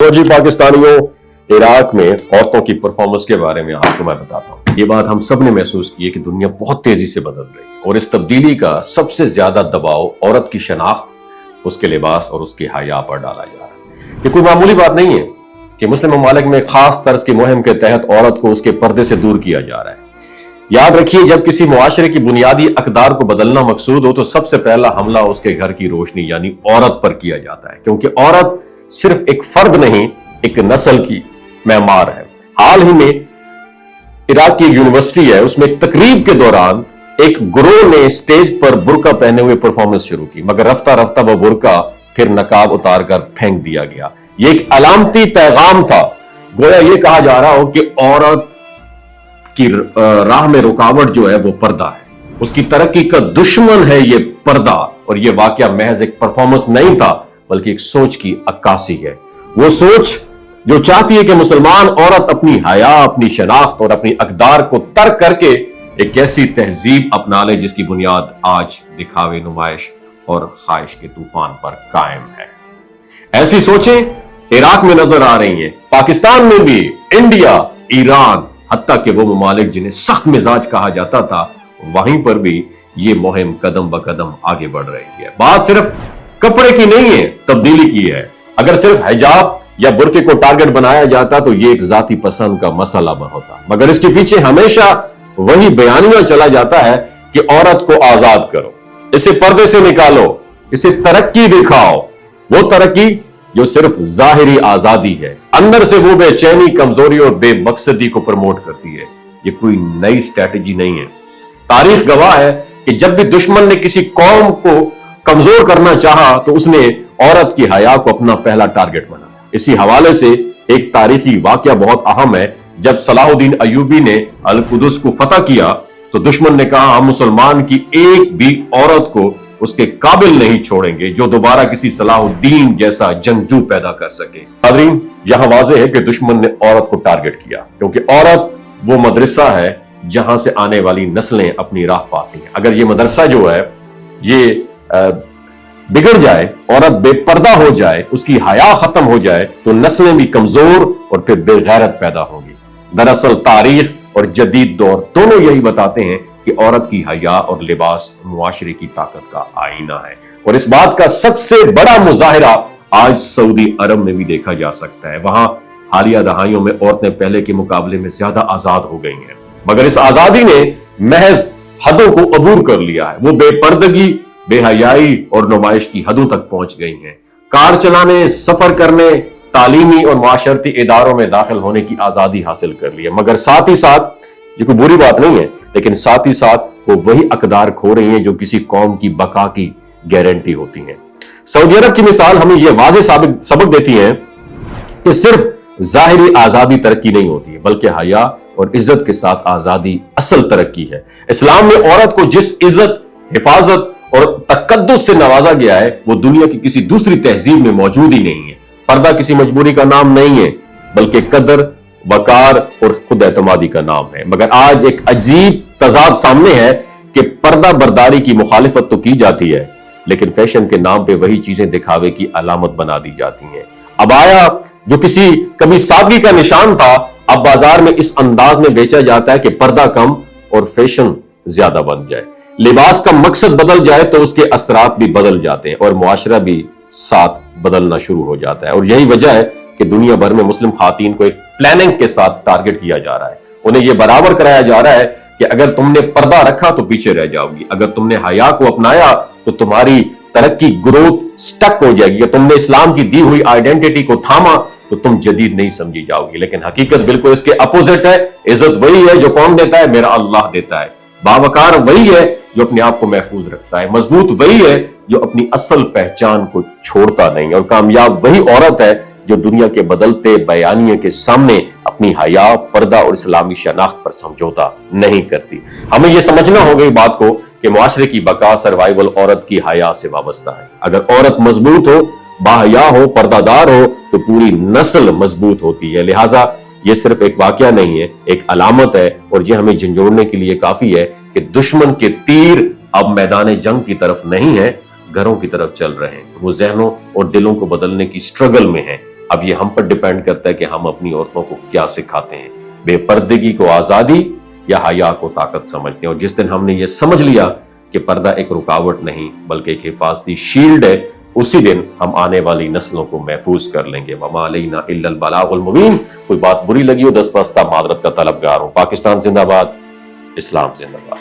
तो जी पाकिस्तानियों, इराक में औरतों की परफॉर्मेंस के बारे में आपको मैं बताता हूँ। ये बात हम सब ने महसूस की है कि दुनिया बहुत तेजी से बदल रही है और इस तब्दीली का सबसे ज्यादा दबाव औरत की शनाख्त, उसके लिबास और उसके हया पर डाला जा रहा है। ये कोई मामूली बात नहीं है कि मुस्लिम ममालिक में खास तर्ज की मुहिम के तहत औरत को उसके पर्दे से दूर किया जा रहा है। याद रखिए, जब किसी मुआशरे की बुनियादी अकदार को बदलना मकसूद हो तो सबसे पहला हमला उसके घर की रोशनी यानी औरत पर किया जाता है, क्योंकि औरत सिर्फ एक फर्द नहीं, एक नस्ल की मैमार है। हाल ही में इराक की यूनिवर्सिटी है, उसमें एक तकरीब के दौरान एक गुरोह ने स्टेज पर बुर्का पहने हुए परफॉर्मेंस शुरू की, मगर रफ्ता रफ्ता वह बुर्का फिर नकाब उतार कर फेंक दिया गया। यह एक अलामती पैगाम था। गोया यह कहा जा रहा हो कि औरत की राह में रुकावट जो है वो पर्दा है, उसकी तरक्की का दुश्मन है ये पर्दा। और यह वाकया महज एक परफॉर्मेंस नहीं था बल्कि एक सोच की अक्कासी है। वो सोच जो चाहती है कि मुसलमान औरत अपनी हया, अपनी शनाख्त और अपनी अकदार को तर्क करके एक ऐसी तहजीब अपना ले जिसकी बुनियाद आज दिखावे, नुमाइश और ख्वाहिश के तूफान पर कायम है। ऐसी सोचें इराक में नजर आ रही हैं, पाकिस्तान में भी, इंडिया, ईरान, हत्ता कि वो ममालिक जिन्हें सख्त मिजाज कहा जाता था, वहीं पर भी ये मुहिम कदम ब कदम आगे बढ़ रही है। बात सिर्फ कपड़े की नहीं है, तब्दीली की है। अगर सिर्फ हिजाब या बुर्के को टारगेट बनाया जाता तो ये एक जाती पसंद का मसला होता, मगर इसके पीछे हमेशा वही बयानिया चला जाता है कि औरत को आजाद करो, इसे पर्दे से निकालो, इसे तरक्की दिखाओ। वो तरक्की जो सिर्फ जाहिरी आजादी है, अंदर से वो बेचैनी, कमजोरी और बेमकसदी को प्रमोट करती है। ये कोई नई स्ट्रैटेजी नहीं है। तारीख गवाह है कि जब भी दुश्मन ने किसी कौम को कमजोर करना चाहा तो उसने औरत की हया को अपना पहला टारगेट बनाया। इसी हवाले से एक तारीखी वाकया बहुत अहम है। जब सलाहुद्दीन अयूबी ने अल कुदस को फतह किया तो दुश्मन ने कहा, हम मुसलमान की एक भी औरत को उसके काबिल नहीं छोड़ेंगे जो दोबारा किसी सलाहुद्दीन जैसा जंगजू पैदा कर सके। नाज़रीन, यहां वाज़ेह है कि दुश्मन ने औरत को टारगेट किया, क्योंकि औरत वो मदरसा है जहां से आने वाली नस्लें अपनी राह पाती हैं। अगर ये मदरसा जो है ये बिगड़ जाए, औरत बेपर्दा हो जाए, उसकी हया खत्म हो जाए तो नस्लें भी कमजोर और फिर बेगैरत पैदा होंगी। दरअसल तारीख और जदीद दौर दोनों यही बताते हैं कि औरत की हया और लिबास मुआशरे की ताकत का आईना है। और इस बात का सबसे बड़ा मुजाहिरा आज सऊदी अरब में भी देखा जा सकता है। वहां हालिया दहाइयों में औरतें पहले के मुकाबले में ज्यादा आजाद हो गई हैं, मगर इस आजादी ने महज हदों को अबूर कर लिया है। वो बेपर्दगी, बेहयाई और नुमाइश की हदों तक पहुंच गई हैं। कार चलाने, सफर करने, तालीमी और माशरती इदारों में दाखिल होने की आजादी हासिल कर ली है, मगर साथ ही साथ, ये कोई बुरी बात नहीं है, लेकिन साथ ही साथ वो वही अकदार खो रही हैं जो किसी कौम की बका की गारंटी होती हैं। सऊदी अरब की मिसाल हमें यह वाज़ेह सबक देती है कि सिर्फ जाहिरी आजादी तरक्की नहीं होती है, बल्कि हया और इज्जत के साथ आजादी असल तरक्की है। इस्लाम में औरत को जिस इज्जत, हिफाजत और तकद्दुस से नवाजा गया है वो दुनिया की किसी दूसरी तहजीब में मौजूद ही नहीं है। पर्दा किसी मजबूरी का नाम नहीं है, बल्कि कदर, वकार और खुद एतमादी का नाम है। मगर आज एक अजीब तजाद सामने है कि पर्दा बरदारी की मुखालिफत तो की जाती है, लेकिन फैशन के नाम पे वही चीजें दिखावे की अलामत बना दी जाती हैं। अबाया जो कभी सादगी का निशान था, अब बाजार में इस अंदाज में बेचा जाता है कि पर्दा कम और फैशन ज्यादा बन जाए। लिबास का मकसद बदल जाए तो उसके असरात भी बदल जाते हैं और मुआशरा भी साथ बदलना शुरू हो जाता है। और यही वजह है कि दुनिया भर में मुस्लिम खातीन को एक प्लानिंग के साथ टारगेट किया जा रहा है। उन्हें यह बराबर कराया जा रहा है कि अगर तुमने पर्दा रखा तो पीछे रह जाओगी, अगर तुमने हया को अपनाया तो तुम्हारी तरक्की, ग्रोथ स्टक हो जाएगी, तुमने इस्लाम की दी हुई आइडेंटिटी को थामा तो तुम जदीद नहीं समझी जाओगी। लेकिन हकीकत बिल्कुल इसके अपोजिट है। इज्जत वही है जो कौन देता है? मेरा अल्लाह देता है। बावकार वही है जो अपने आप को महफूज रखता है। मजबूत वही है जो अपनी असल पहचान को छोड़ता नहीं। और कामयाब वही औरत है जो दुनिया के बदलते बयानिए के सामने अपनी हया, पर्दा और इस्लामी शनाख्त पर समझौता नहीं करती। हमें यह समझना होगा इस बात को कि मुआशरे की बका, सर्वाइवल औरत की हया से वाबस्ता है। अगर औरत मजबूत हो, बाहया हो, पर्दादार हो तो पूरी नस्ल मजबूत होती है। लिहाजा ये सिर्फ एक वाकया नहीं है, एक अलामत है। और ये हमें झंझोड़ने के लिए काफी है कि दुश्मन के तीर अब मैदान जंग की तरफ नहीं है, घरों की तरफ चल रहे हैं। वो जहनों और दिलों को बदलने की स्ट्रगल में है। اب یہ ہم پر ڈیپینڈ کرتا ہے کہ ہم اپنی عورتوں کو کیا سکھاتے ہیں، بے پردگی کو آزادی یا حیا کو طاقت سمجھتے ہیں۔ اور جس دن ہم نے یہ سمجھ لیا کہ پردہ ایک رکاوٹ نہیں بلکہ ایک حفاظتی شیلڈ ہے، اسی دن ہم آنے والی نسلوں کو محفوظ کر لیں گے۔ وما علینا الا البلاغ المبین۔ کوئی بات بری لگی ہو دست پستہ معذرت کا طلبگار ہوں۔ پاکستان زندہ باد، اسلام زندہ باد۔